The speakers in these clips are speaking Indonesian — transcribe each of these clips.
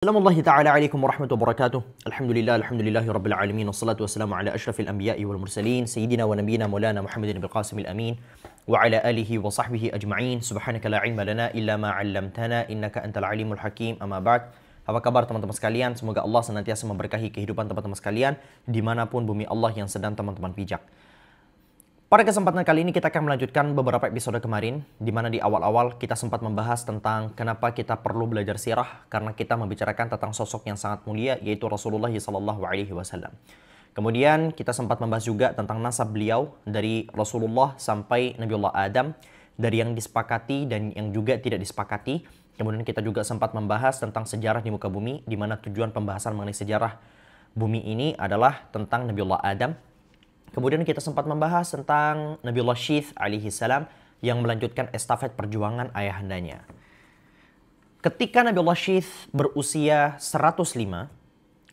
Assalamualaikum ta'ala warahmatullahi wabarakatuh. Alhamdulillahi rabbil alamin. Wassalatu wassalamu ala ashrafil anbiya'i wal mursalin. Sayyidina wa nabiyina maulana Muhammadin bil qasimil amin. Wa ala alihi wa sahbihi ajma'in. Subhanaka la ilma lana illa ma 'allamtana innaka antal alimul hakim. Amma ba'd. Apa kabar teman-teman sekalian? Semoga Allah senantiasa memberkahi kehidupan teman-teman sekalian dimanapun bumi Allah yang sedang teman-teman pijak. Pada kesempatan kali ini kita akan melanjutkan beberapa episode kemarin, di mana di awal-awal kita sempat membahas tentang kenapa kita perlu belajar sirah, karena kita membicarakan tentang sosok yang sangat mulia, yaitu Rasulullah SAW. Kemudian kita sempat membahas juga tentang nasab beliau dari Rasulullah sampai Nabiullah Adam, dari yang disepakati dan yang juga tidak disepakati. Kemudian kita juga sempat membahas tentang sejarah di muka bumi, di mana tujuan pembahasan mengenai sejarah bumi ini adalah tentang Nabiullah Adam. Kemudian kita sempat membahas tentang Nabiullah Syith alaihi salam yang melanjutkan estafet perjuangan ayahandanya. Ketika Nabiullah Syith berusia 105,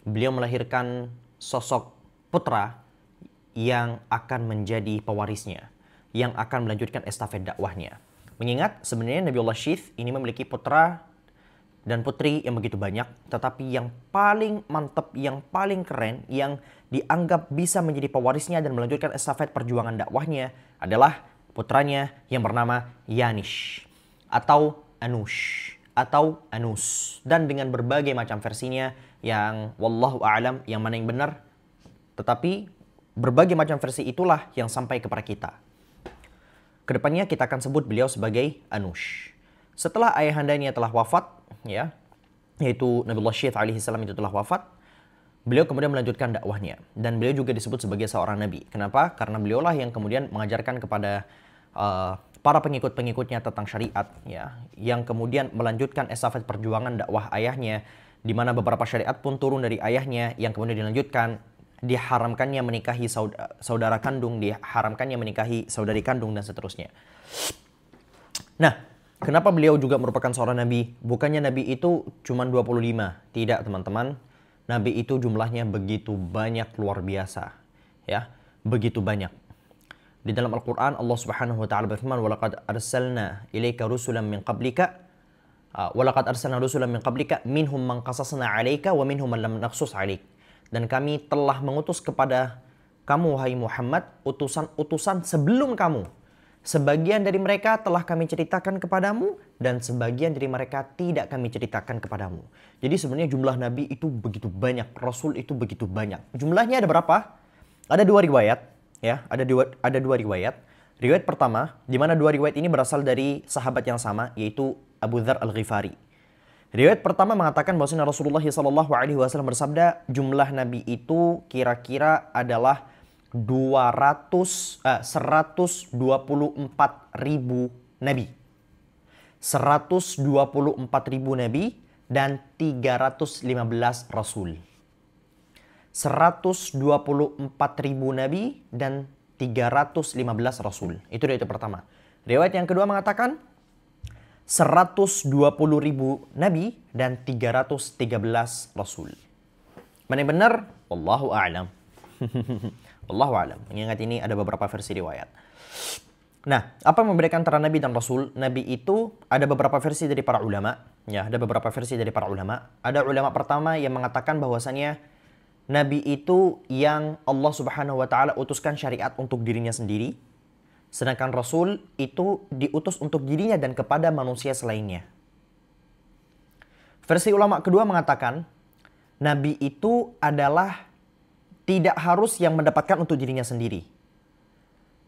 beliau melahirkan sosok putra yang akan menjadi pewarisnya, yang akan melanjutkan estafet dakwahnya. Mengingat sebenarnya Nabiullah Syith ini memiliki putra dan putri yang begitu banyak, tetapi yang paling mantap, yang paling keren, yang dianggap bisa menjadi pewarisnya dan melanjutkan estafet perjuangan dakwahnya adalah putranya yang bernama Yanish atau Anush atau Anus, dan dengan berbagai macam versinya yang wallahu a'lam yang mana yang benar, tetapi berbagai macam versi itulah yang sampai kepada kita. Kedepannya kita akan sebut beliau sebagai Anush. Setelah ayahandanya telah wafat, ya, yaitu Nabiullah Syith alaihi salam itu telah wafat, beliau kemudian melanjutkan dakwahnya, dan beliau juga disebut sebagai seorang nabi. Kenapa? Karena beliaulah yang kemudian mengajarkan kepada para pengikut-pengikutnya tentang syariat, ya, yang kemudian melanjutkan estafet perjuangan dakwah ayahnya, di mana beberapa syariat pun turun dari ayahnya yang kemudian dilanjutkan. Diharamkannya menikahi saudara kandung, diharamkannya menikahi saudari kandung, dan seterusnya. Nah, kenapa beliau juga merupakan seorang nabi? Bukannya nabi itu cuma 25. Tidak, teman-teman. Nabi itu jumlahnya begitu banyak, luar biasa. Ya, begitu banyak. Di dalam Al-Quran, Allah Subhanahu wa Ta'ala berfirman, "Walaqad arsalna ilaika rusulan min qablika, walaqad arsalna rusulan min qablika, minhum man qasasna 'alaika wa minhum man lam naqsus 'alaik." Dan kami telah mengutus kepada kamu, wahai Muhammad, utusan-utusan sebelum kamu. Sebagian dari mereka telah kami ceritakan kepadamu, dan sebagian dari mereka tidak kami ceritakan kepadamu. Jadi sebenarnya jumlah nabi itu begitu banyak, rasul itu begitu banyak. Jumlahnya ada berapa? Ada dua riwayat, ya, ada dua riwayat. Riwayat pertama, di mana dua riwayat ini berasal dari sahabat yang sama, yaitu Abu Dzar Al-Ghifari. Riwayat pertama mengatakan bahwa Rasulullah SAW bersabda, jumlah nabi itu kira-kira adalah 124.000 ribu nabi. 124.000 nabi dan 315 rasul. 124.000 nabi dan 315 rasul. Itu riwayat pertama. Riwayat yang kedua mengatakan 120.000 nabi dan 313 rasul. Mana yang benar? Wallahu a'lam. Wallahu a'lam. Mengingat ini ada beberapa versi riwayat. Nah, apa yang membedakan antara nabi dan rasul? Nabi itu ada beberapa versi dari para ulama, ya, ada beberapa versi dari para ulama. Ada ulama pertama yang mengatakan bahwasannya nabi itu yang Allah Subhanahu wa Ta'ala utuskan syariat untuk dirinya sendiri. Sedangkan Rasul itu diutus untuk dirinya dan kepada manusia selainnya. Versi ulama kedua mengatakan, Nabi itu adalah tidak harus yang mendapatkan untuk dirinya sendiri.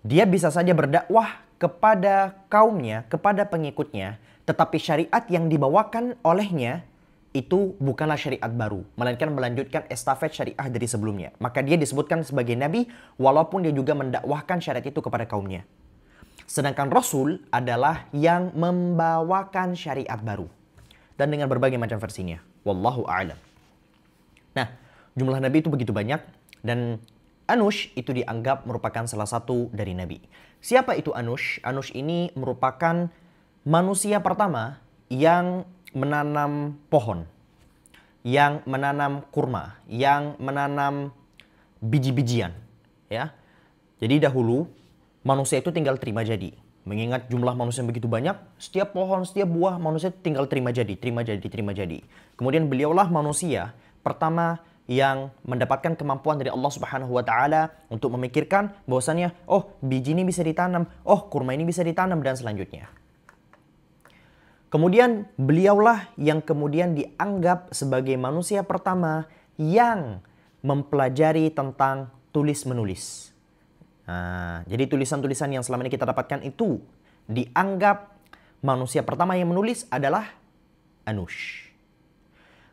Dia bisa saja berdakwah kepada kaumnya, kepada pengikutnya, tetapi syariat yang dibawakan olehnya itu bukanlah syariat baru, melainkan melanjutkan estafet syariah dari sebelumnya. Maka dia disebutkan sebagai nabi walaupun dia juga mendakwahkan syariat itu kepada kaumnya. Sedangkan Rasul adalah yang membawakan syariat baru. Dan dengan berbagai macam versinya. Wallahu a'lam. Nah, jumlah nabi itu begitu banyak. Dan Anush itu dianggap merupakan salah satu dari nabi. Siapa itu Anush? Anush ini merupakan manusia pertama yang menanam pohon, yang menanam kurma, yang menanam biji-bijian, ya. Jadi dahulu manusia itu tinggal terima jadi. Mengingat jumlah manusia yang begitu banyak, setiap pohon, setiap buah manusia tinggal terima jadi, terima jadi, terima jadi. Kemudian beliaulah manusia pertama yang mendapatkan kemampuan dari Allah Subhanahu wa taala untuk memikirkan bahwasannya, oh, biji ini bisa ditanam, oh, kurma ini bisa ditanam, dan selanjutnya. Kemudian beliaulah yang kemudian dianggap sebagai manusia pertama yang mempelajari tentang tulis-menulis. Nah, jadi tulisan-tulisan yang selama ini kita dapatkan itu dianggap manusia pertama yang menulis adalah Anush.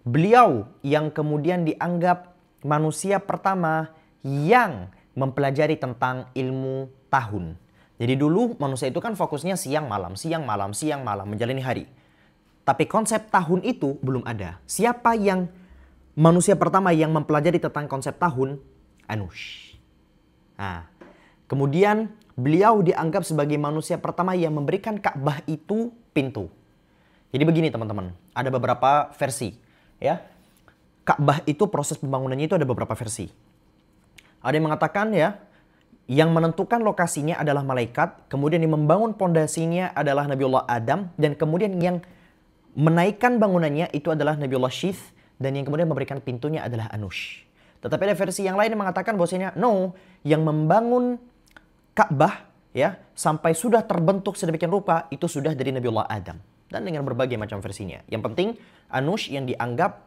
Beliau yang kemudian dianggap manusia pertama yang mempelajari tentang ilmu tahun. Jadi dulu manusia itu kan fokusnya siang malam, siang malam, siang malam, menjalani hari. Tapi konsep tahun itu belum ada. Siapa yang manusia pertama yang mempelajari tentang konsep tahun? Anush. Nah, kemudian beliau dianggap sebagai manusia pertama yang memberikan Ka'bah itu pintu. Jadi begini teman-teman, ada beberapa versi. Ya, Ka'bah itu proses pembangunannya itu ada beberapa versi. Ada yang mengatakan ya, yang menentukan lokasinya adalah malaikat, kemudian yang membangun pondasinya adalah Nabiullah Adam, dan kemudian yang menaikkan bangunannya itu adalah Nabiullah Syith, dan yang kemudian memberikan pintunya adalah Anush. Tetapi ada versi yang lain yang mengatakan bahwasanya no, yang membangun Ka'bah ya sampai sudah terbentuk sedemikian rupa itu sudah dari Nabiullah Adam, dan dengan berbagai macam versinya. Yang penting Anush yang dianggap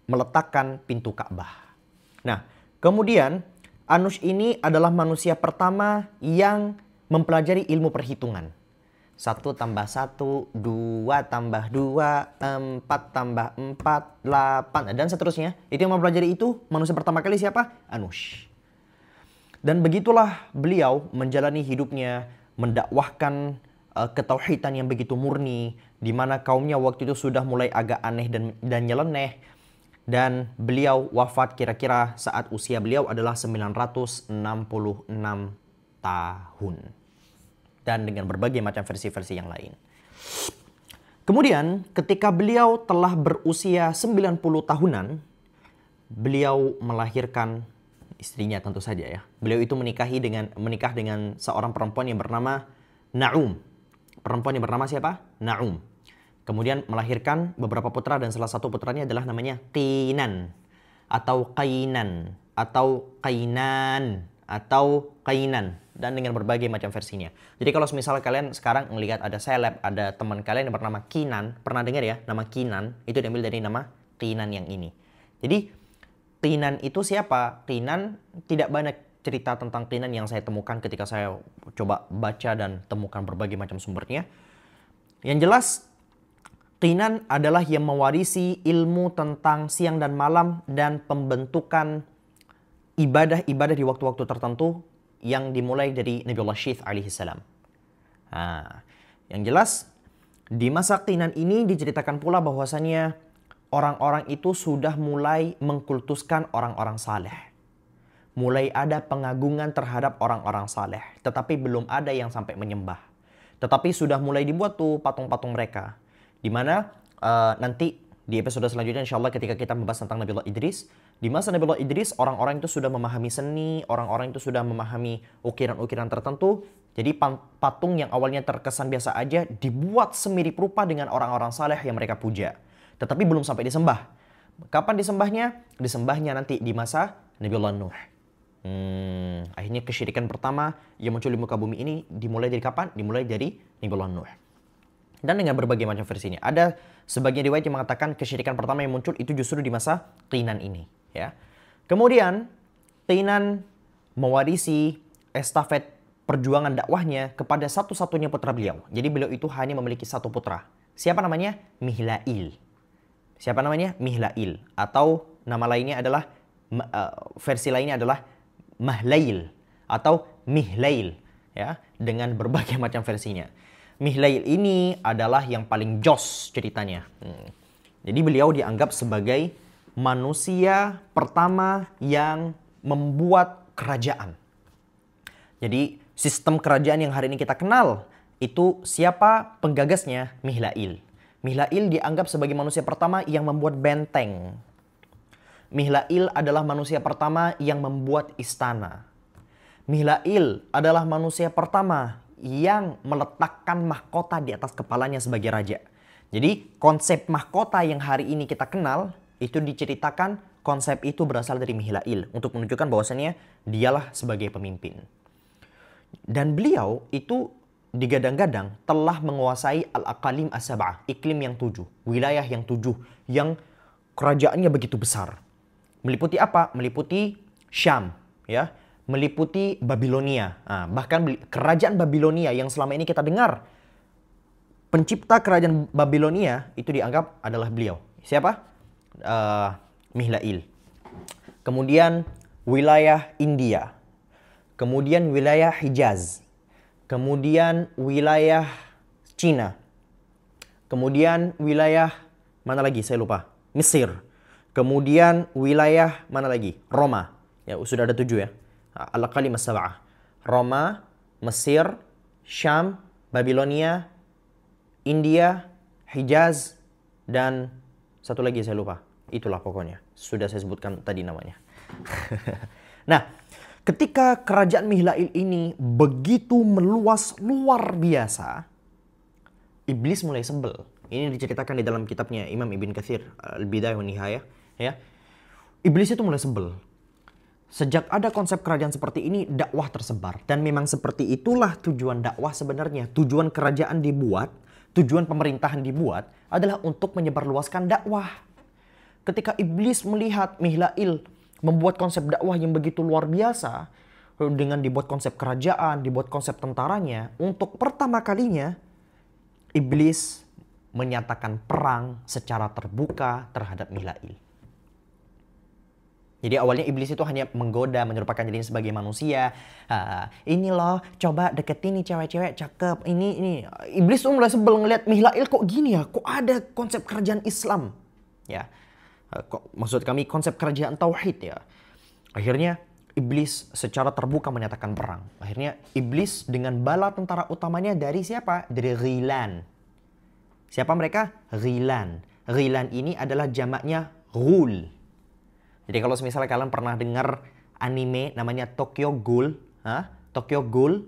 meletakkan pintu Ka'bah. Nah, kemudian Anush ini adalah manusia pertama yang mempelajari ilmu perhitungan. 1 tambah 1, 2 tambah 2, 4 tambah 4, 8, dan seterusnya. Itu yang mempelajari itu manusia pertama kali siapa? Anush. Dan begitulah beliau menjalani hidupnya, mendakwahkan ketauhidan yang begitu murni, di mana kaumnya waktu itu sudah mulai agak aneh dan nyeleneh. Dan beliau wafat kira-kira saat usia beliau adalah 966 tahun. Dan dengan berbagai macam versi-versi yang lain. Kemudian ketika beliau telah berusia 90 tahunan, beliau melahirkan istrinya tentu saja ya. Beliau itu menikah dengan seorang perempuan yang bernama Na'um. Perempuan yang bernama siapa? Na'um. Kemudian melahirkan beberapa putra dan salah satu putranya adalah namanya Qinan atau Qainan atau Qainan atau Qainan, dan dengan berbagai macam versinya. Jadi kalau misalnya kalian sekarang melihat ada seleb, ada teman kalian yang bernama Kinan, pernah dengar ya nama Kinan? Itu diambil dari nama Qinan yang ini. Jadi Qinan itu siapa? Qinan, tidak banyak cerita tentang Qinan yang saya temukan ketika saya coba baca dan temukan berbagai macam sumbernya. Yang jelas, Qinan adalah yang mewarisi ilmu tentang siang dan malam dan pembentukan ibadah-ibadah di waktu-waktu tertentu yang dimulai dari Nabiullah Syith alaihissalam. Nah, yang jelas, di masa Qinan ini diceritakan pula bahwasannya orang-orang itu sudah mulai mengkultuskan orang-orang saleh. Mulai ada pengagungan terhadap orang-orang saleh. Tetapi belum ada yang sampai menyembah. Tetapi sudah mulai dibuat tuh patung-patung mereka. Di mana nanti di episode selanjutnya insya Allah ketika kita membahas tentang Nabiullah Idris. Di masa Nabiullah Idris orang-orang itu sudah memahami seni. Orang-orang itu sudah memahami ukiran-ukiran tertentu. Jadi patung yang awalnya terkesan biasa aja dibuat semirip rupa dengan orang-orang saleh yang mereka puja. Tetapi belum sampai disembah. Kapan disembahnya? Disembahnya nanti di masa Nabiullah Nuh. Akhirnya kesyirikan pertama yang muncul di muka bumi ini dimulai dari kapan? Dimulai dari Nabiullah Nuh. Dan dengan berbagai macam versinya. Ada sebagian riwayat yang mengatakan kesyirikan pertama yang muncul itu justru di masa Qinan ini. Ya. Kemudian Qinan mewarisi estafet perjuangan dakwahnya kepada satu-satunya putra beliau. Jadi beliau itu hanya memiliki satu putra. Siapa namanya? Mihlail. Siapa namanya? Mihlail. Atau nama lainnya adalah, versi lainnya adalah Mahlail. Atau Mihlail. Ya, dengan berbagai macam versinya. Mihlail ini adalah yang paling jos ceritanya. Jadi beliau dianggap sebagai manusia pertama yang membuat kerajaan. Jadi sistem kerajaan yang hari ini kita kenal itu siapa penggagasnya? Mihlail. Mihlail dianggap sebagai manusia pertama yang membuat benteng. Mihlail adalah manusia pertama yang membuat istana. Mihlail adalah manusia pertama yang meletakkan mahkota di atas kepalanya sebagai raja. Jadi konsep mahkota yang hari ini kita kenal itu diceritakan konsep itu berasal dari Mihlail untuk menunjukkan bahwasannya dialah sebagai pemimpin. Dan beliau itu digadang-gadang telah menguasai Al-Aqalim As-Sab'ah, iklim yang 7, wilayah yang 7, yang kerajaannya begitu besar. Meliputi apa? Meliputi Syam, ya, meliputi Babilonia. Nah, bahkan kerajaan Babilonia yang selama ini kita dengar, pencipta kerajaan Babilonia itu dianggap adalah beliau. Siapa? Mihlail. Kemudian wilayah India. Kemudian wilayah Hijaz. Kemudian wilayah Cina. Kemudian wilayah mana lagi? Saya lupa. Mesir. Kemudian wilayah mana lagi? Roma. Ya, sudah ada 7 ya. Al-Aqalim As-Sab'ah. Roma, Mesir, Syam, Babilonia, India, Hijaz, dan satu lagi saya lupa. Itulah pokoknya. Sudah saya sebutkan tadi namanya. Nah, ketika kerajaan Mihlail ini begitu meluas luar biasa, iblis mulai sebel. Ini diceritakan di dalam kitabnya Imam Ibn Katsir, Al-Bidayah wa Nihayah, ya. Iblis itu mulai sebel. Sejak ada konsep kerajaan seperti ini, dakwah tersebar. Dan memang seperti itulah tujuan dakwah sebenarnya. Tujuan kerajaan dibuat, tujuan pemerintahan dibuat adalah untuk menyebarluaskan dakwah. Ketika iblis melihat Mihlail membuat konsep dakwah yang begitu luar biasa, dengan dibuat konsep kerajaan, dibuat konsep tentaranya, untuk pertama kalinya iblis menyatakan perang secara terbuka terhadap Mihlail. Jadi awalnya iblis itu hanya menggoda, menyerupakan dirinya sebagai manusia. Ini loh, coba deketin nih cewek-cewek cakep. Ini. Iblis tuh mulai sebel ngeliat Mihlail kok gini ya? Kok ada konsep kerajaan Islam? Ya, maksud kami konsep kerajaan tauhid ya. Akhirnya iblis secara terbuka menyatakan perang. Akhirnya iblis dengan bala tentara utamanya dari siapa? Dari Ghilan. Siapa mereka? Ghilan. Ghilan ini adalah jamaknya Ghul. Jadi kalau misalnya kalian pernah dengar anime namanya Tokyo Ghoul, Tokyo Ghoul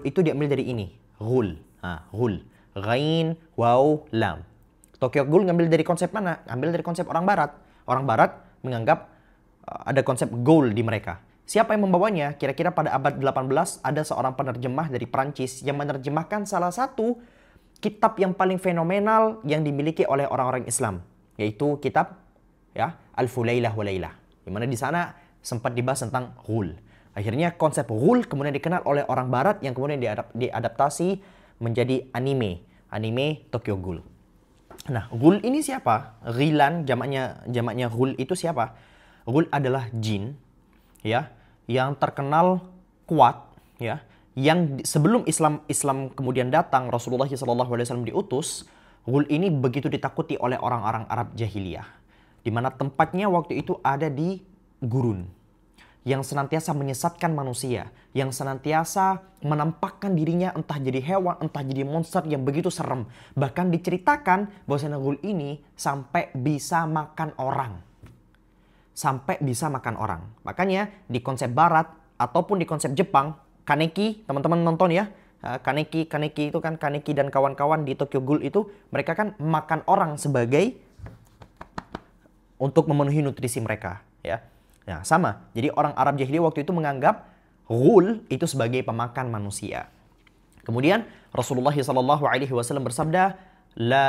itu diambil dari ini, Ghul, Ghul, Ghain, Waw, Lam. Tokyo Ghoul ngambil dari konsep mana? Ambil dari konsep orang Barat. Orang Barat menganggap ada konsep Ghoul di mereka. Siapa yang membawanya? Kira-kira pada abad 18 ada seorang penerjemah dari Prancis yang menerjemahkan salah satu kitab yang paling fenomenal yang dimiliki oleh orang-orang Islam, yaitu kitab Al-Fulailah wa Lailah, di mana di sana sempat dibahas tentang Ghul. Akhirnya konsep Ghul kemudian dikenal oleh orang Barat yang kemudian diadaptasi menjadi anime Tokyo Ghoul. Nah, Ghul ini siapa? Ghilan jamaknya Ghul itu siapa? Ghul adalah jin ya, yang terkenal kuat ya, yang sebelum Islam kemudian datang, Rasulullah SAW diutus. Ghul ini begitu ditakuti oleh orang-orang Arab jahiliyah, di mana tempatnya waktu itu ada di gurun, yang senantiasa menyesatkan manusia, yang senantiasa menampakkan dirinya entah jadi hewan, entah jadi monster yang begitu serem. Bahkan diceritakan bahwa Ghul ini sampai bisa makan orang. Makanya di konsep Barat ataupun di konsep Jepang, Kaneki, teman-teman nonton ya. Kaneki itu kan, Kaneki dan kawan-kawan di Tokyo Ghoul itu, mereka kan makan orang sebagai untuk memenuhi nutrisi mereka, ya. Nah, sama. Jadi orang Arab jahiliyah waktu itu menganggap Ghul itu sebagai pemakan manusia. Kemudian Rasulullah SAW bersabda, la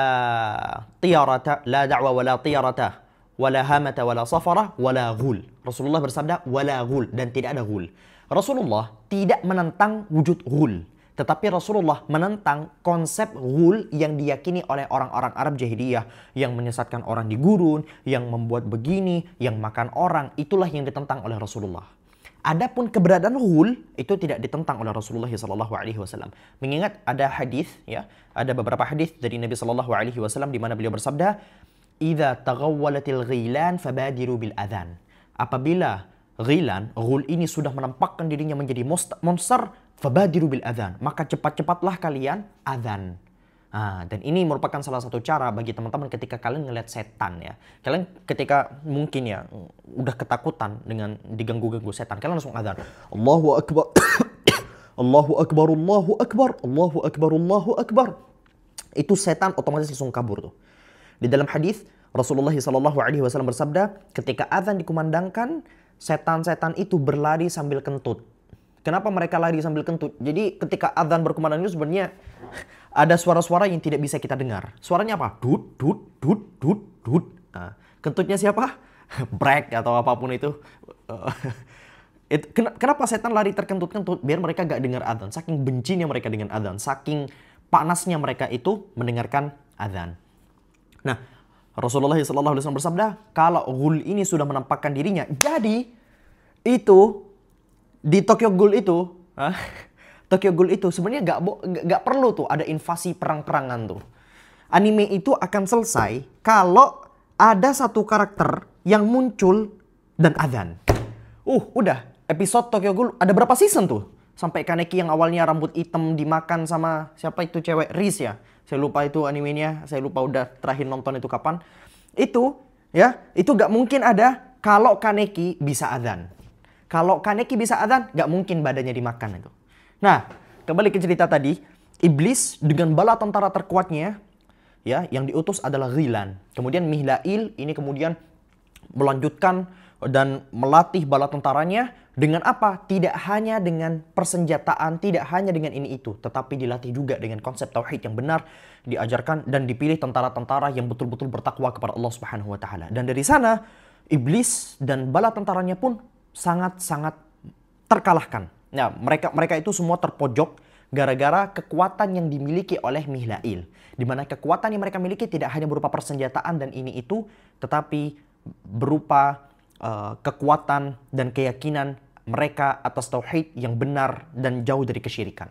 tiyarata, la da'wa wa la tiyarata, wa la hamata wa la safara, wa la Ghul. Rasulullah bersabda, wa la Ghul, dan tidak ada Ghul. Rasulullah tidak menentang wujud Ghul, tetapi Rasulullah menentang konsep Ghul yang diyakini oleh orang-orang Arab jahiliyah, yang menyesatkan orang di gurun, yang membuat begini, yang makan orang. Itulah yang ditentang oleh Rasulullah. Adapun keberadaan Ghul itu tidak ditentang oleh Rasulullah SAW. Mengingat ada hadis, ya, ada beberapa hadis dari Nabi SAW di mana beliau bersabda, "Idza taghawwalatil ghilan fabadiru bil adhan." Apabila Ghul ini sudah menampakkan dirinya menjadi monster, fabadiru bil adhan, maka cepat-cepatlah kalian adhan. Dan ini merupakan salah satu cara bagi teman-teman ketika kalian ngeliat setan ya. Kalian ketika mungkin ya udah ketakutan dengan diganggu-ganggu setan, kalian langsung adhan. Allahu Akbar. Allahu Akbar, Allahu Akbar, Allahu Akbar, Allahu Akbar, itu setan otomatis langsung kabur tuh. Di dalam hadis Rasulullah SAW bersabda, ketika azan dikumandangkan, setan-setan itu berlari sambil kentut. Kenapa mereka lari sambil kentut? Jadi ketika azan berkumandang itu sebenarnya ada suara-suara yang tidak bisa kita dengar. Suaranya apa? Dut, dut, dut, dut, dut. Nah, kentutnya siapa? Brek atau apapun itu. Kenapa setan lari terkentut-kentut? Biar mereka gak dengar azan. Saking bencinya mereka dengan azan. Saking panasnya mereka itu mendengarkan azan. Nah, Rasulullah SAW bersabda, kalau ghul ini sudah menampakkan dirinya, jadi itu di Tokyo Ghoul itu, Tokyo Ghoul itu sebenarnya gak perlu tuh ada invasi perang-perangan tuh. Anime itu akan selesai kalau ada satu karakter yang muncul dan azan. Udah episode Tokyo Ghoul ada berapa season tuh? Sampai Kaneki yang awalnya rambut hitam dimakan sama siapa itu cewek, Riz ya. Saya lupa itu animenya, saya lupa udah terakhir nonton itu kapan. Itu ya, itu gak mungkin ada kalau Kaneki bisa azan. Kalau Kaneki bisa azan, gak mungkin badannya dimakan itu. Nah, kembali ke cerita tadi, iblis dengan bala tentara terkuatnya ya, yang diutus adalah Ghilan. Kemudian Mihlail ini kemudian melanjutkan dan melatih bala tentaranya dengan apa? Tidak hanya dengan persenjataan, tidak hanya dengan ini itu, tetapi dilatih juga dengan konsep tauhid yang benar, diajarkan dan dipilih tentara-tentara yang betul-betul bertakwa kepada Allah Subhanahu wa taala. Dan dari sana iblis dan bala tentaranya pun sangat-sangat terkalahkan. Nah, mereka itu semua terpojok gara-gara kekuatan yang dimiliki oleh Mihlail. Di mana kekuatan yang mereka miliki tidak hanya berupa persenjataan dan ini itu, tetapi berupa kekuatan dan keyakinan mereka atas tauhid yang benar dan jauh dari kesyirikan.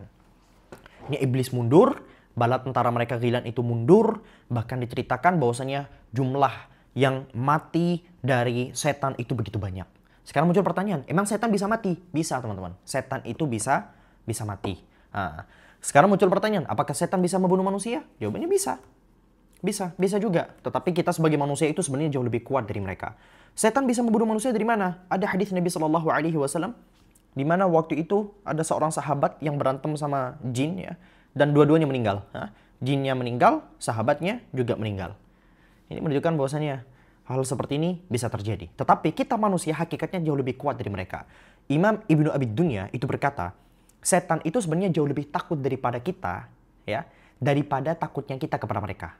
Ini iblis mundur, bala tentara mereka Ghilan itu mundur, bahkan diceritakan bahwasanya jumlah yang mati dari setan itu begitu banyak. Sekarang muncul pertanyaan, emang setan bisa mati? Bisa teman-teman, setan itu bisa mati. Nah, sekarang muncul pertanyaan, apakah setan bisa membunuh manusia? Jawabannya bisa. Bisa juga. Tetapi kita sebagai manusia itu sebenarnya jauh lebih kuat dari mereka. Setan bisa membunuh manusia dari mana? Ada hadis Nabi SAW di mana waktu itu ada seorang sahabat yang berantem sama jin ya, dan dua-duanya meninggal. Jinnya meninggal, sahabatnya juga meninggal. Ini menunjukkan bahwasanya hal seperti ini bisa terjadi. Tetapi kita manusia hakikatnya jauh lebih kuat dari mereka. Imam Ibnu Abi Dunya itu berkata, setan itu sebenarnya jauh lebih takut daripada kita, ya, daripada takutnya kita kepada mereka.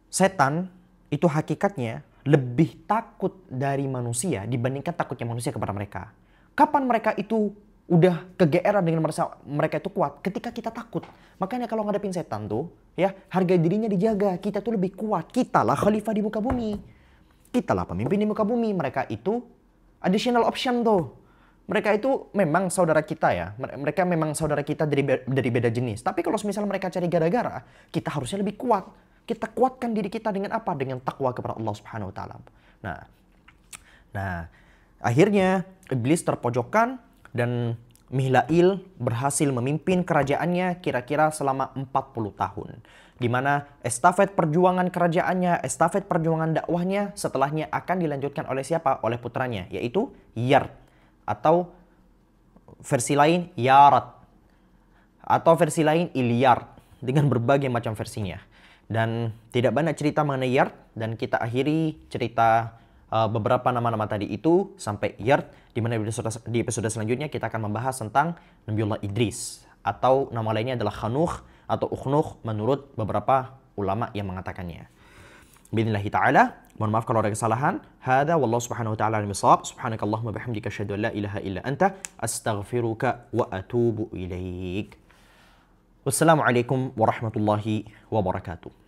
Setan itu hakikatnya lebih takut dari manusia dibandingkan takutnya manusia kepada mereka. Kapan mereka itu udah kegeeran dengan mereka itu kuat? Ketika kita takut. Makanya kalau ngadepin setan tuh, ya, harga dirinya dijaga. Kita tuh lebih kuat. Kita lah khalifah di muka bumi. Kita lah pemimpin di muka bumi. Mereka itu additional option tuh. Mereka itu memang saudara kita ya. Mereka memang saudara kita dari beda jenis. Tapi kalau misalnya mereka cari gara-gara, kita harusnya lebih kuat. Kita kuatkan diri kita dengan apa? Dengan takwa kepada Allah Subhanahu wa taala. Nah, akhirnya iblis terpojokkan dan Mihlail berhasil memimpin kerajaannya kira-kira selama 40 tahun. Di mana estafet perjuangan kerajaannya, estafet perjuangan dakwahnya setelahnya akan dilanjutkan oleh siapa? Oleh putranya, yaitu Yard. Atau versi lain Yarat. Atau versi lain Ilyar. Dengan berbagai macam versinya. Dan tidak banyak cerita mengenai Yard, dan kita akhiri cerita beberapa nama-nama tadi itu sampai Yard, di mana di episode selanjutnya kita akan membahas tentang Nabiullah Idris, atau nama lainnya adalah Khanukh atau Ukhnukh menurut beberapa ulama yang mengatakannya. Bismillahi ta'ala, mohon maaf kalau ada kesalahan. Hada wallahu subhanahu wa ta'ala al-misab. Subhanakallahumma bihamdika asyhadu an la ilaha illa anta astaghfiruka wa atubu ilaik. Wassalamualaikum warahmatullahi wabarakatuh.